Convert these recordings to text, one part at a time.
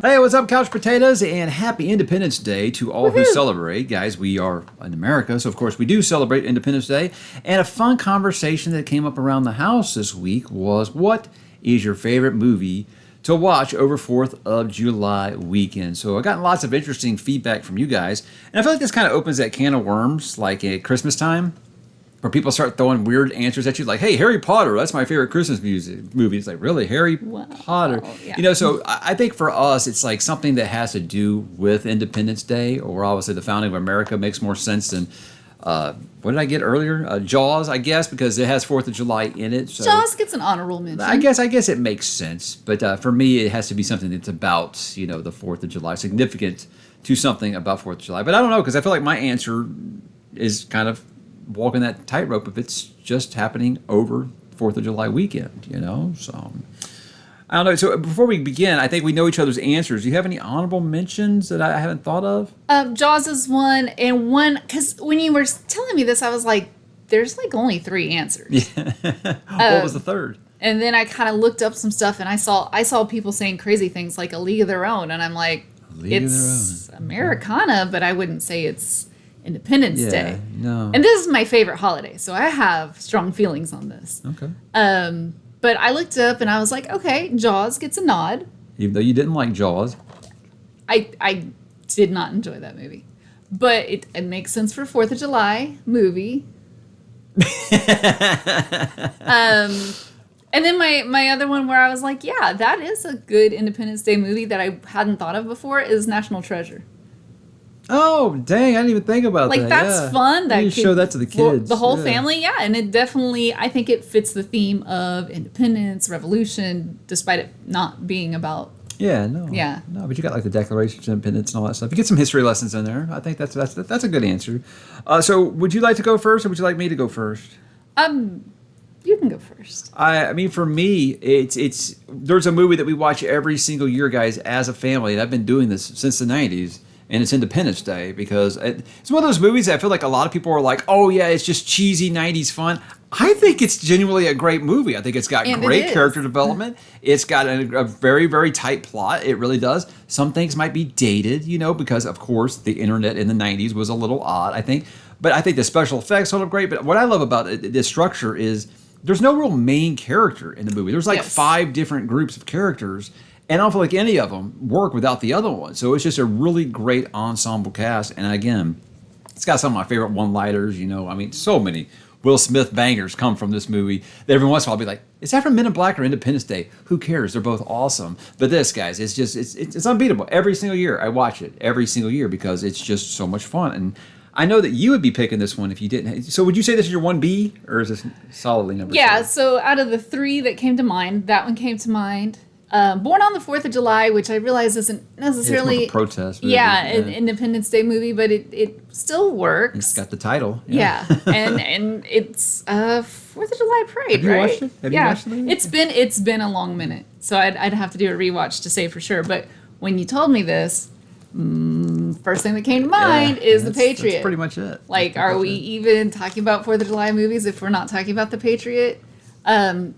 Hey, what's up, Couch Potatoes? And happy Independence Day to all who celebrate. Guys, we are in America, so of course we do celebrate Independence Day. And a fun conversation that came up around the house this week was, what is your favorite movie to watch over 4th of July weekend? So I got lots of interesting feedback from you guys. And I feel like this kind of opens that can of worms, like at Christmas time, where people start throwing weird answers at you, like, hey, Harry Potter, that's my favorite Christmas movie. It's like, really, Harry Potter? Yeah. You know, so I think for us, it's like something that has to do with Independence Day, or obviously the founding of America makes more sense than, what did I get earlier? Jaws, I guess, because it has 4th of July in it. So Jaws gets an honorable mention. I guess it makes sense. But for me, it has to be something that's about, you know, the 4th of July, significant to something about 4th of July. But I don't know, because I feel like my answer is kind of walking that tightrope if it's just happening over 4th of July weekend, you know? So, I don't know. So, before we begin, I think we know each other's answers. Do you have any honorable mentions that I haven't thought of? Jaws is one, and one, because when you were telling me this, I was like, there's like only 3 answers. Yeah. What was the third? And then I kind of looked up some stuff, and I saw people saying crazy things like A League of Their Own, and I'm like, it's Americana, but I wouldn't say it's Independence Day. No. And this is my favorite holiday, so I have strong feelings on this. Okay. But I looked up and I was like, okay, Jaws gets a nod. Even though you didn't like Jaws. I did not enjoy that movie. But it makes sense for 4th of July movie. And then my other one where I was like, yeah, that is a good Independence Day movie that I hadn't thought of before is National Treasure. Oh, dang, I didn't even think about that. Like, that's fun. You show that to the kids. The whole family, yeah. And it definitely, I think it fits the theme of independence, revolution, despite it not being about... Yeah, no. Yeah. No, but you got like the Declaration of Independence and all that stuff. You get some history lessons in there. I think that's a good answer. So would you like to go first, or would you like me to go first? You can go first. I mean, for me, it's there's a movie that we watch every single year, guys, as a family, and I've been doing this since the 90s. And it's Independence Day, because it's one of those movies that I feel like a lot of people are like, oh, yeah, it's just cheesy 90s fun. I think it's genuinely a great movie. I think it's got great character development. It's got a very, very tight plot. It really does. Some things might be dated, you know, because, of course, the internet in the 90s was a little odd, I think. But I think the special effects hold up great. But what I love about this structure is there's no real main character in the movie. There's like 5 different groups of characters. And I don't feel like any of them work without the other one. So it's just a really great ensemble cast. And again, it's got some of my favorite one-liners, you know. I mean, so many Will Smith bangers come from this movie that every once in a while I'll be like, is that from Men in Black or Independence Day? Who cares? They're both awesome. But this, guys, it's unbeatable. Every single year I watch it, every single year, because it's just so much fun. And I know that you would be picking this one if you didn't. So would you say this is your 1B, or is this solidly number 2? Yeah, so out of the 3 that came to mind, that one came to mind. Born on the 4th of July, which I realize isn't necessarily... It's more of a protest movie. Yeah, an Independence Day movie, but it still works. It's got the title. Yeah, and it's 4th of July parade, Have you right? watched it? Have you watched the movie? It's been a long minute, so I'd have to do a rewatch to say for sure. But when you told me this, first thing that came to mind is The Patriot. That's pretty much it. Like, are we even talking about 4th of July movies if we're not talking about The Patriot? And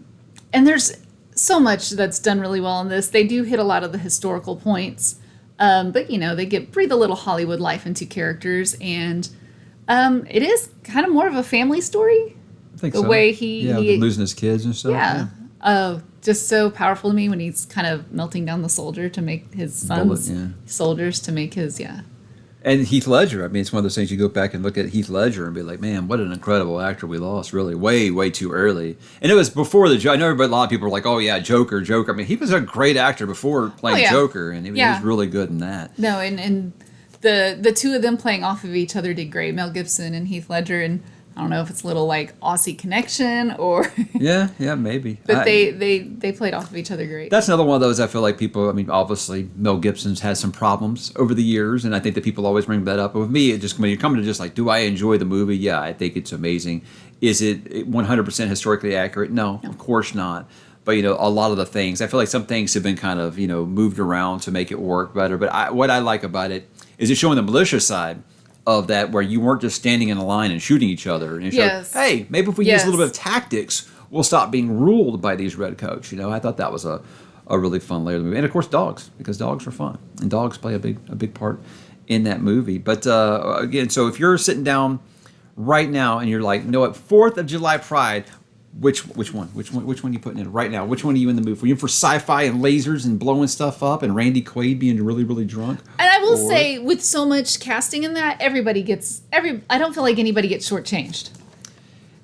there's so much that's done really well in this. They do hit a lot of the historical points, but you know, they breathe a little Hollywood life into characters, and it is kind of more of a family story. I think the so. way he losing his kids and stuff. Yeah. Just so powerful to me when he's kind of melting down the soldier to make his sons soldiers to make his And Heath Ledger, I mean, it's one of those things you go back and look at Heath Ledger and be like, man, what an incredible actor we lost, really, way, way too early. And it was before I know a lot of people were like, oh, yeah, Joker. I mean, he was a great actor before playing Joker, and he was really good in that. No, and the 2 of them playing off of each other did great, Mel Gibson and Heath Ledger, and I don't know if it's a little like Aussie connection or... yeah, maybe. But they played off of each other great. That's another one of those I feel like people, I mean, obviously Mel Gibson's had some problems over the years, and I think that people always bring that up. But with me, it just, when you're coming to just like, do I enjoy the movie? Yeah, I think it's amazing. Is it 100% historically accurate? No, of course not. But, you know, a lot of the things, I feel like some things have been kind of, you know, moved around to make it work better. But what I like about it is it's showing the militia side of that, where you weren't just standing in a line and shooting each other. And it showed, hey, maybe if we use a little bit of tactics, we'll stop being ruled by these redcoats. You know, I thought that was a a really fun layer of the movie. And of course, dogs, because dogs are fun, and dogs play a big part in that movie. But again, so if you're sitting down right now and you're like, you know what, 4th of July Pride, which one are you putting in right now? Which one are you in the mood for? You in for sci-fi and lasers and blowing stuff up and Randy Quaid being really, really drunk? And I will say, with so much casting in that, I don't feel like anybody gets shortchanged.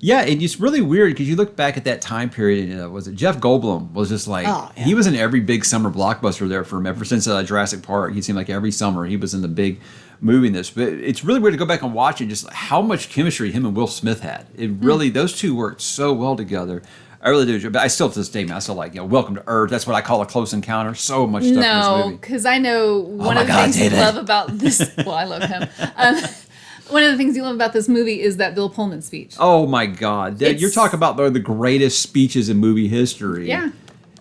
Yeah, and it's really weird because you look back at that time period. Was it Jeff Goldblum was just like he was in every big summer blockbuster there for him ever since Jurassic Park. He seemed like every summer he was in the big movie in this. But it's really weird to go back and watch it, just how much chemistry him and Will Smith had. It really those two worked so well together. I really do. But I still, to this day, man, I still like, Welcome to Earth. That's what I call a close encounter. So much stuff in this movie. No, because I know one of the things you love about this. Well, I love him. One of the things you love about this movie is that Bill Pullman speech. Oh my God! You're talking about the greatest speeches in movie history. Yeah.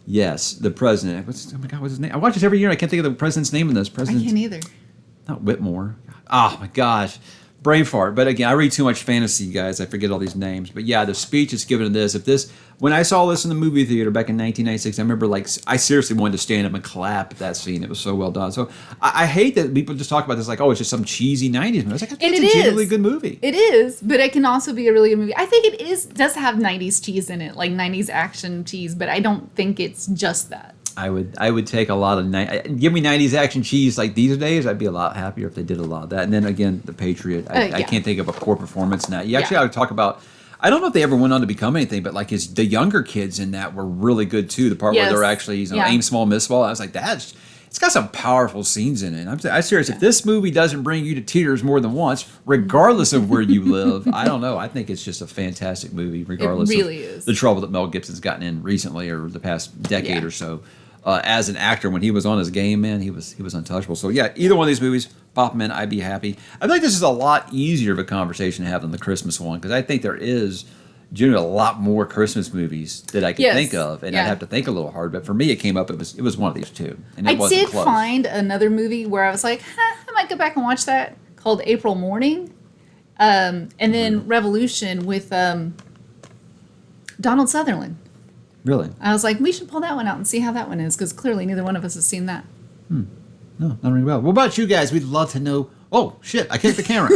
Yes, the president. What's his name? I watch this every year. And I can't think of the president's name in this. I can't either. Not Whitmore. Oh my gosh. Brain fart. But again, I read too much fantasy, guys. I forget all these names. But yeah, the speech is given in this. When I saw this in the movie theater back in 1996, I remember I seriously wanted to stand up and clap at that scene. It was so well done. So I hate that people just talk about this like, oh, it's just some cheesy 90s movie. I was like, it's a genuinely good movie. It is, but it can also be a really good movie. I think it does have 90s cheese in it, like 90s action cheese, but I don't think it's just that. I would take a lot of give me 90s action cheese like these days. I'd be a lot happier if they did a lot of that. And then again, The Patriot. I can't think of a poor performance in that. I would talk about. I don't know if they ever went on to become anything, but like the younger kids in that were really good too. The part where they're actually aim small, miss small. I was like, it's got some powerful scenes in it. I'm serious. If this movie doesn't bring you to tears more than once, regardless of where you live, I don't know. I think it's just a fantastic movie, regardless it really of is. The trouble that Mel Gibson's gotten in recently or the past decade or so. As an actor, when he was on his game, man, he was untouchable. So yeah, either one of these movies, pop them in, I'd be happy. I think this is a lot easier of a conversation to have than the Christmas one, because I think there is generally a lot more Christmas movies that I could think of, and I'd have to think a little hard. But for me, it came up. It was one of these two, and it wasn't close. I did find another movie where I was like, I might go back and watch that, called April Morning, and then Revolution with Donald Sutherland. Really? I was like, we should pull that one out and see how that one is, because clearly neither one of us has seen that. No, not really well. What about you guys? We'd love to know. Oh, shit, I kicked the camera.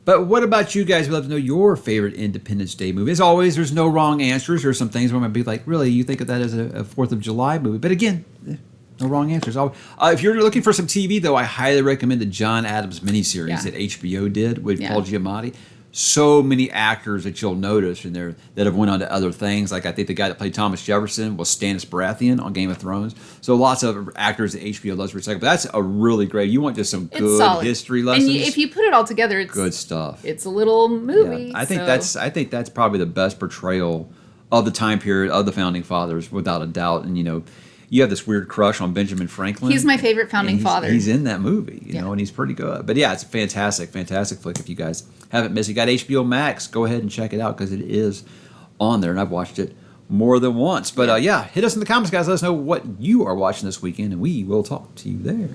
But what about you guys? We'd love to know your favorite Independence Day movie. As always, there's no wrong answers. There's some things where I might be like, really, you think of that as a 4th of July movie? But again, no wrong answers. If you're looking for some TV, though, I highly recommend the John Adams miniseries that HBO did with Paul Giamatti. So many actors that you'll notice in there that have went on to other things. Like I think the guy that played Thomas Jefferson was Stannis Baratheon on Game of Thrones. So lots of actors that HBO loves to recycle. But that's a really great. You want just some good history lessons. And if you put it all together, it's good stuff. It's a little movie. Yeah, I think that's probably the best portrayal of the time period of the founding fathers, without a doubt. And you have this weird crush on Benjamin Franklin. He's my favorite founding father. He's in that movie, you know, and he's pretty good. But yeah, it's a fantastic flick. If you guys haven't missed it, you got HBO Max, go ahead and check it out, because it is on there, and I've watched it more than once. But hit us in the comments, guys. Let us know what you are watching this weekend, and we will talk to you there.